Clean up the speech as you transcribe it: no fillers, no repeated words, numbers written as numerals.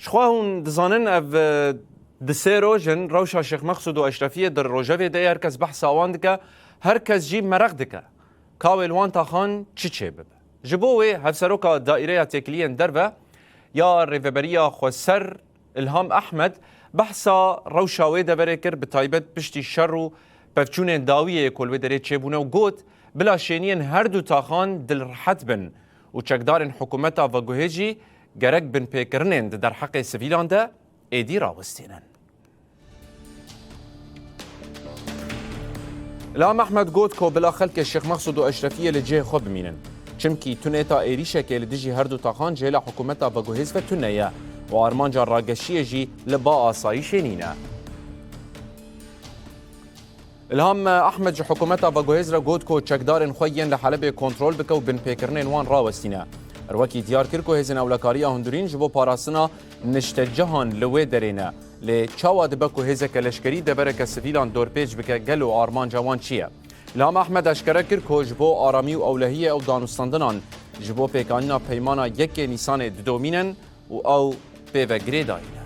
شخواهون دزانن اف دسه روژن روشا شیخ مقصود و اشرفیه در روژوی ده هرکس بحث آوان دکه هرکس جی مرق دکه کاویل وان تاخان چه ببه جبوه هفسروکا دائره تکلیین دربه یا ریوبریا خوسر الهام احمد بحثا روشاوی ده بره کر بتایبت پشتی شر و پفچون داویه کلوه داره چه بونه و گوت بلا شینین هر دو تاخان دل راحت بن و چکدارن حکومتا و گوهجی گرک بن پیکرنن در حق سویلان ده ایدی راوستینن. الهام احمد گوت کو بلا خلک شیخ مقصود و اشرفیه لجه خوب بمینن چمکی تونیتا ایریشه که لدیجی هر دو تاخان جهلا حکومتا و گوهز و تونیه و آرمانجا راگشیه جی لبا آسایش نینه. الهام احمد جو حکومتا و گوهز را گوت کو چکدارن خوین لحلب کنترل بکو بن پیکرنن وان راوستینه. روکی دیار کرد که هزین اولکاری هندورین جبو پاراسنا نشت جهان لوی درینه لی چاوا دبکو هزک لشکری دبرک سفیلان دور پیج بکه گلو آرمان جوان چیه. الهام احمد اشکره کرد که جبو آرامی و اولهیه او دانستاندنان جبو پیکانینا پیمانا یک نیسان دومینن و او پیوگری داید.